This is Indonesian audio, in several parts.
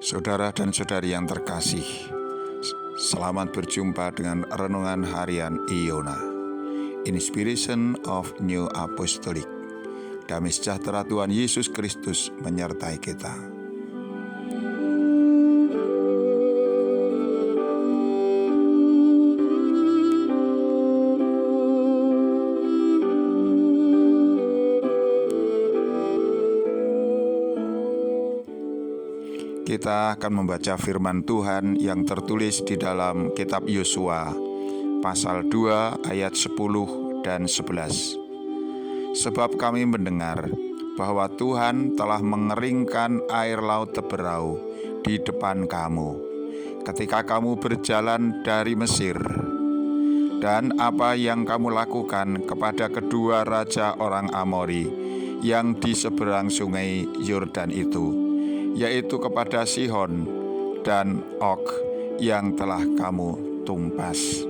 Saudara dan saudari yang terkasih, selamat berjumpa dengan Renungan Harian Iona, Inspiration of New Apostolic. Damai sejahtera Tuhan Yesus Kristus menyertai kita. Kita akan membaca firman Tuhan yang tertulis di dalam kitab Yosua pasal 2 ayat 10 dan 11. Sebab kami mendengar bahwa Tuhan telah mengeringkan air laut Teberau di depan kamu ketika kamu berjalan dari Mesir, dan apa yang kamu lakukan kepada kedua raja orang Amori yang di seberang sungai Yordan itu, yaitu kepada Sihon dan Og yang telah kamu tumpas.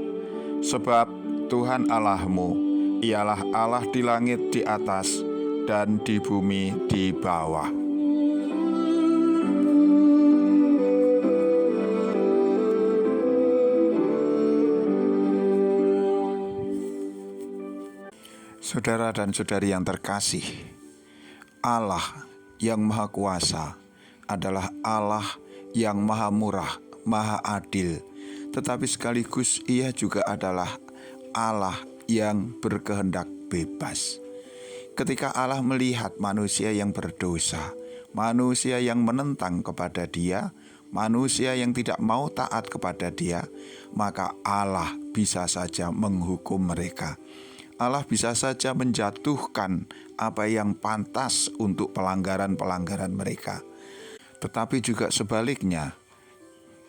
Sebab Tuhan Allahmu ialah Allah di langit di atas dan di bumi di bawah. Saudara dan saudari yang terkasih, Allah yang Maha Kuasa adalah Allah yang Maha Murah, Maha Adil, tetapi sekaligus Ia juga adalah Allah yang berkehendak bebas. Ketika Allah melihat manusia yang berdosa, manusia yang menentang kepada Dia, manusia yang tidak mau taat kepada Dia, maka Allah bisa saja menghukum mereka. Allah bisa saja menjatuhkan apa yang pantas untuk pelanggaran-pelanggaran mereka. Tetapi juga sebaliknya,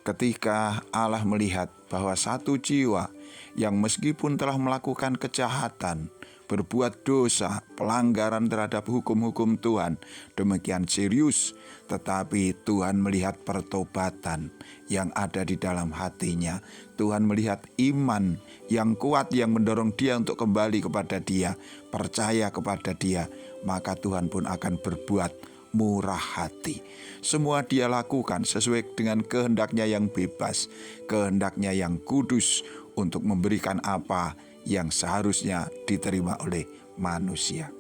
ketika Allah melihat bahwa satu jiwa yang meskipun telah melakukan kejahatan, berbuat dosa, pelanggaran terhadap hukum-hukum Tuhan demikian serius, tetapi Tuhan melihat pertobatan yang ada di dalam hatinya. Tuhan melihat iman yang kuat yang mendorong dia untuk kembali kepada Dia, percaya kepada Dia, maka Tuhan pun akan berbuat murah hati. Semua Dia lakukan sesuai dengan kehendaknya yang bebas, kehendaknya yang kudus, untuk memberikan apa yang seharusnya diterima oleh manusia.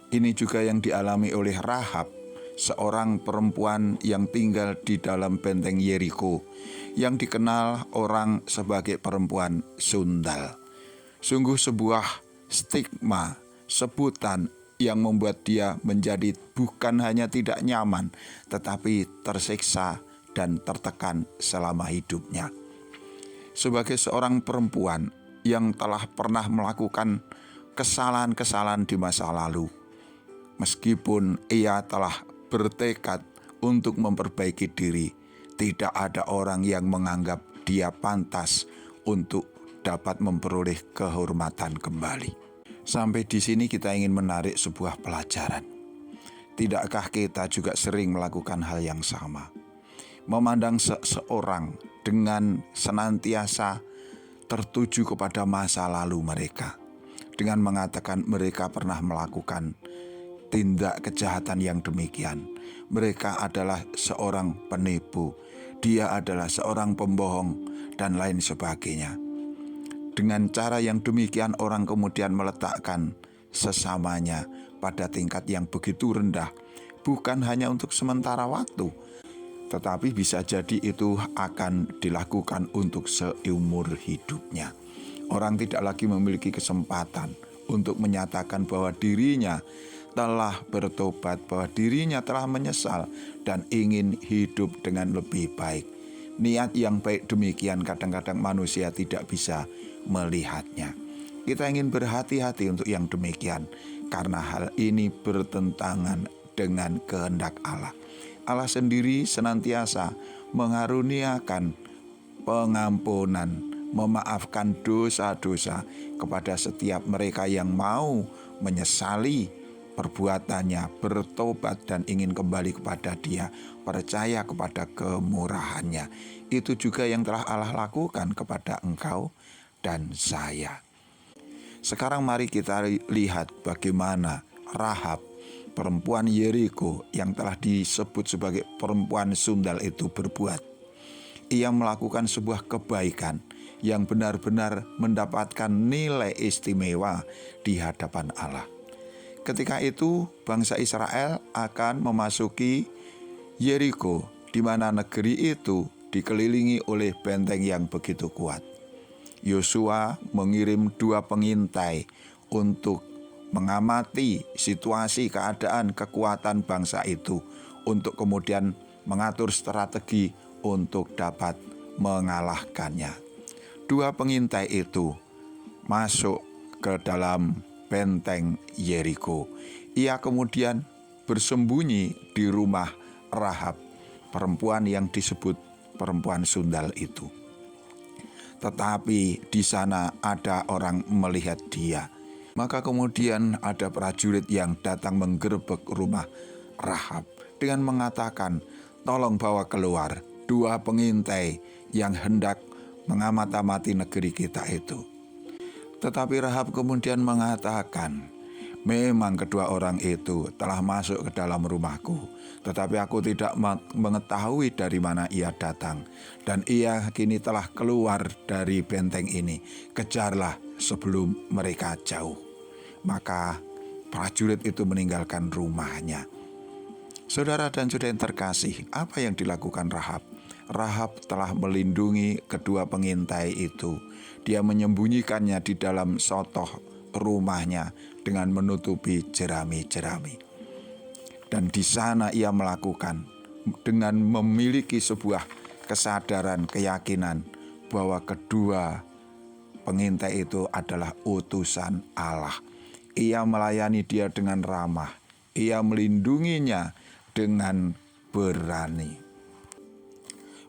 Ini juga yang dialami oleh Rahab, seorang perempuan yang tinggal di dalam benteng Yeriko, yang dikenal orang sebagai perempuan sundal. Sungguh sebuah stigma, sebutan yang membuat dia menjadi bukan hanya tidak nyaman, tetapi tersiksa dan tertekan selama hidupnya. Sebagai seorang perempuan yang telah pernah melakukan kesalahan-kesalahan di masa lalu, meskipun ia telah bertekad untuk memperbaiki diri, tidak ada orang yang menganggap dia pantas untuk dapat memperoleh kehormatan kembali. Sampai di sini kita ingin menarik sebuah pelajaran. Tidakkah kita juga sering melakukan hal yang sama? Memandang seseorang dengan senantiasa tertuju kepada masa lalu mereka, dengan mengatakan mereka pernah melakukan tindak kejahatan yang demikian. Mereka adalah seorang penipu, dia adalah seorang pembohong, dan lain sebagainya. Dengan cara yang demikian orang kemudian meletakkan sesamanya pada tingkat yang begitu rendah, bukan hanya untuk sementara waktu, tetapi bisa jadi itu akan dilakukan untuk seumur hidupnya. Orang tidak lagi memiliki kesempatan untuk menyatakan bahwa dirinya telah bertobat, bahwa dirinya telah menyesal dan ingin hidup dengan lebih baik. Niat yang baik demikian kadang-kadang manusia tidak bisa melihatnya. Kita ingin berhati-hati untuk yang demikian, karena hal ini bertentangan dengan kehendak Allah. Allah sendiri senantiasa mengaruniakan pengampunan, memaafkan dosa-dosa kepada setiap mereka yang mau menyesali perbuatannya, bertobat dan ingin kembali kepada Dia, percaya kepada kemurahannya. Itu juga yang telah Allah lakukan kepada engkau dan saya. Sekarang mari kita lihat bagaimana Rahab perempuan Yeriko yang telah disebut sebagai perempuan sundal itu berbuat. Ia melakukan sebuah kebaikan yang benar-benar mendapatkan nilai istimewa di hadapan Allah. Ketika itu bangsa Israel akan memasuki Yeriko, di mana negeri itu dikelilingi oleh benteng yang begitu kuat. Yosua mengirim 2 pengintai untuk mengamati situasi keadaan kekuatan bangsa itu untuk kemudian mengatur strategi untuk dapat mengalahkannya. 2 pengintai itu masuk ke dalam benteng Yeriko. Ia kemudian bersembunyi di rumah Rahab, perempuan yang disebut perempuan sundal itu. Tetapi di sana ada orang melihat dia. Maka kemudian ada prajurit yang datang menggerebek rumah Rahab dengan mengatakan, "Tolong bawa keluar 2 pengintai yang hendak mengamati negeri kita itu." Tetapi Rahab kemudian mengatakan, "Memang kedua orang itu telah masuk ke dalam rumahku, tetapi aku tidak mengetahui dari mana ia datang. Dan ia kini telah keluar dari benteng ini. Kejarlah sebelum mereka jauh." Maka prajurit itu meninggalkan rumahnya. Saudara dan saudara yang terkasih, apa yang dilakukan Rahab? Rahab telah melindungi kedua pengintai itu. Dia menyembunyikannya di dalam sotoh rumahnya dengan menutupi jerami-jerami. Dan di sana ia melakukan dengan memiliki sebuah kesadaran, keyakinan bahwa kedua pengintai itu adalah utusan Allah. Ia melayani dia dengan ramah. Ia melindunginya dengan berani.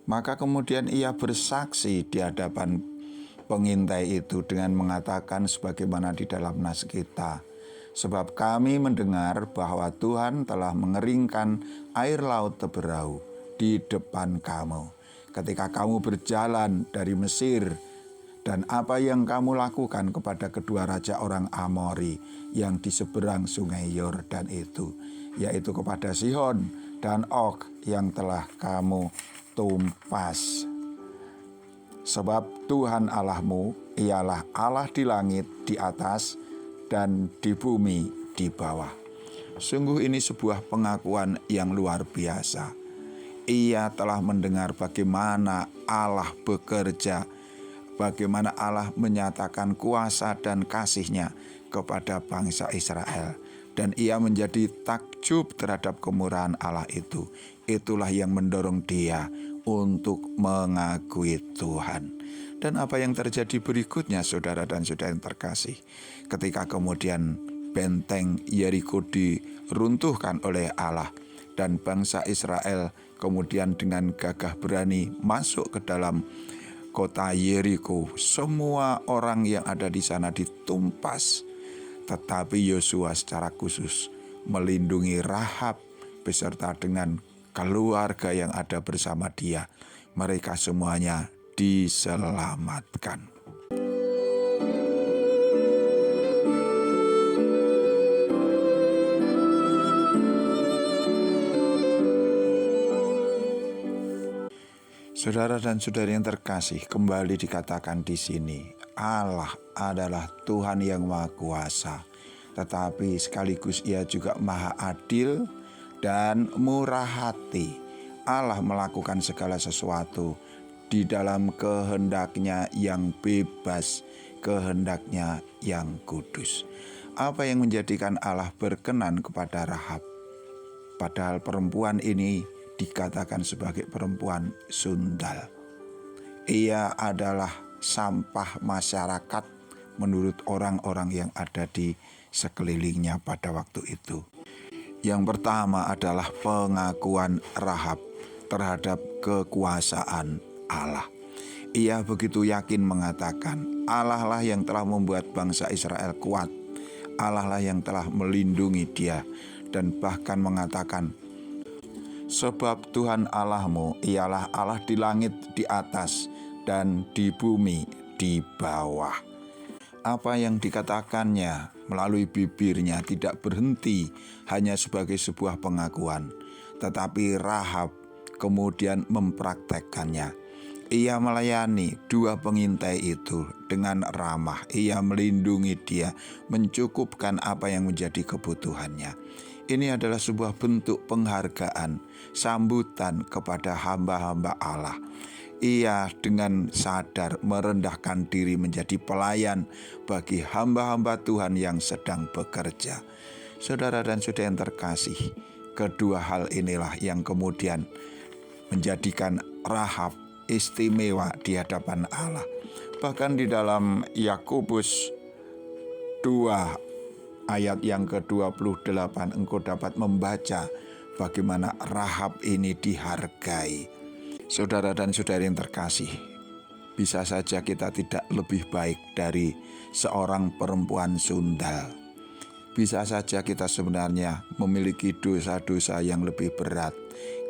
Maka kemudian ia bersaksi di hadapan pengintai itu dengan mengatakan sebagaimana di dalam nas kita. "Sebab kami mendengar bahwa Tuhan telah mengeringkan air laut Teberau di depan kamu ketika kamu berjalan dari Mesir, dan apa yang kamu lakukan kepada kedua raja orang Amori yang di seberang sungai Yordan itu, yaitu kepada Sihon dan Og yang telah kamu tumpas. Sebab Tuhan Allahmu ialah Allah di langit di atas dan di bumi di bawah." Sungguh ini sebuah pengakuan yang luar biasa. Ia telah mendengar bagaimana Allah bekerja, bagaimana Allah menyatakan kuasa dan kasih-Nya kepada bangsa Israel. Dan ia menjadi takjub terhadap kemurahan Allah itu. Itulah yang mendorong dia untuk mengakui Tuhan. Dan apa yang terjadi berikutnya, saudara dan saudara yang terkasih, ketika kemudian benteng Yeriko diruntuhkan oleh Allah dan bangsa Israel kemudian dengan gagah berani masuk ke dalam kota Yeriko, semua orang yang ada di sana ditumpas. Tetapi Yosua secara khusus melindungi Rahab beserta dengan keluarga yang ada bersama dia. Mereka semuanya diselamatkan. Saudara dan saudari yang terkasih, kembali dikatakan di sini, Allah adalah Tuhan yang Maha Kuasa, tetapi sekaligus Ia juga Maha Adil dan murah hati. Allah melakukan segala sesuatu di dalam kehendak-Nya yang bebas, kehendak-Nya yang kudus. Apa yang menjadikan Allah berkenan kepada Rahab? Padahal perempuan ini dikatakan sebagai perempuan sundal. Ia adalah sampah masyarakat menurut orang-orang yang ada di sekelilingnya pada waktu itu. Yang pertama adalah pengakuan Rahab terhadap kekuasaan Allah. Ia begitu yakin mengatakan, Allah lah yang telah membuat bangsa Israel kuat. Allah lah yang telah melindungi dia. Dan bahkan mengatakan, sebab Tuhan Allahmu ialah Allah di langit di atas dan di bumi di bawah. Apa yang dikatakannya melalui bibirnya tidak berhenti hanya sebagai sebuah pengakuan, tetapi Rahab kemudian mempraktekkannya. Ia melayani dua pengintai itu dengan ramah. Ia melindungi dia, mencukupkan apa yang menjadi kebutuhannya. Ini adalah sebuah bentuk penghargaan, sambutan kepada hamba-hamba Allah. Ia dengan sadar merendahkan diri menjadi pelayan bagi hamba-hamba Tuhan yang sedang bekerja. Saudara dan saudara yang terkasih, kedua hal inilah yang kemudian menjadikan Rahab istimewa di hadapan Allah. Bahkan di dalam Yakobus 2 ayat yang ke-28 engkau dapat membaca bagaimana Rahab ini dihargai. Saudara dan saudari yang terkasih, bisa saja kita tidak lebih baik dari seorang perempuan sundal. Bisa saja kita sebenarnya memiliki dosa-dosa yang lebih berat,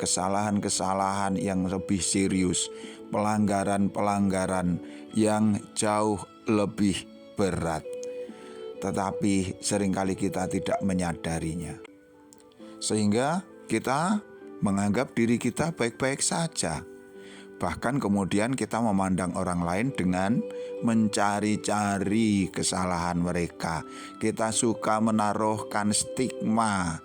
kesalahan-kesalahan yang lebih serius, pelanggaran-pelanggaran yang jauh lebih berat. Tetapi seringkali kita tidak menyadarinya. Sehingga kita menganggap diri kita baik-baik saja. Bahkan kemudian kita memandang orang lain dengan mencari-cari kesalahan mereka. Kita suka menaruhkan stigma,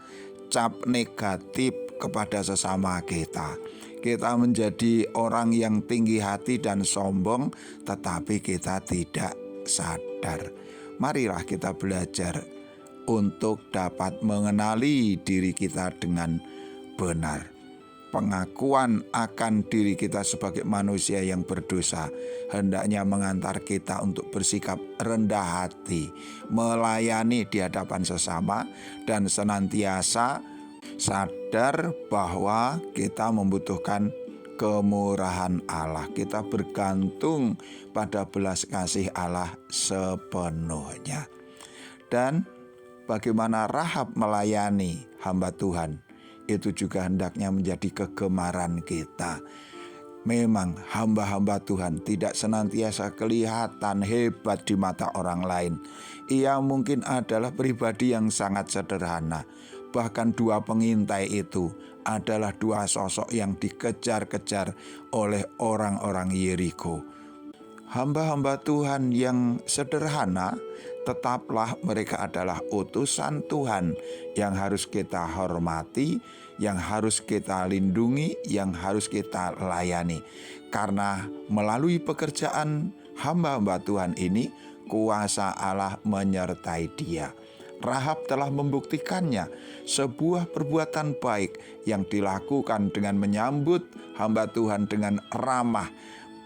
cap negatif kepada sesama kita. Kita menjadi orang yang tinggi hati dan sombong, tetapi kita tidak sadar. Marilah kita belajar untuk dapat mengenali diri kita dengan benar. Pengakuan akan diri kita sebagai manusia yang berdosa hendaknya mengantar kita untuk bersikap rendah hati, melayani di hadapan sesama, dan senantiasa sadar bahwa kita membutuhkan kemurahan Allah. Kita bergantung pada belas kasih Allah sepenuhnya. Dan bagaimana Rahab melayani hamba Tuhan, itu juga hendaknya menjadi kegemaran kita. Memang hamba-hamba Tuhan tidak senantiasa kelihatan hebat di mata orang lain. Ia mungkin adalah pribadi yang sangat sederhana. Bahkan dua pengintai itu adalah dua sosok yang dikejar-kejar oleh orang-orang Yeriko. Hamba-hamba Tuhan yang sederhana, tetaplah mereka adalah utusan Tuhan yang harus kita hormati, yang harus kita lindungi, yang harus kita layani. Karena melalui pekerjaan hamba-hamba Tuhan ini, kuasa Allah menyertai dia. Rahab telah membuktikannya, sebuah perbuatan baik yang dilakukan dengan menyambut hamba Tuhan dengan ramah,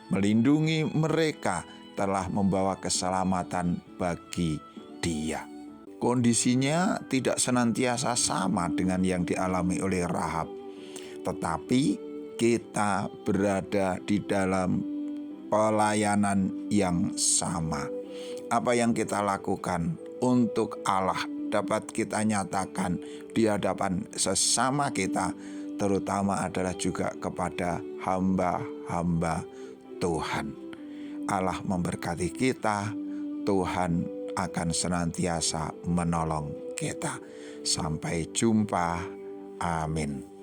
melindungi mereka, telah membawa keselamatan bagi dia. Kondisinya tidak senantiasa sama dengan yang dialami oleh Rahab, tetapi kita berada di dalam pelayanan yang sama. Apa yang kita lakukan untuk Allah dapat kita nyatakan di hadapan sesama kita, terutama adalah juga kepada hamba-hamba Tuhan. Allah memberkati kita. Tuhan akan senantiasa menolong kita. Sampai jumpa. Amin.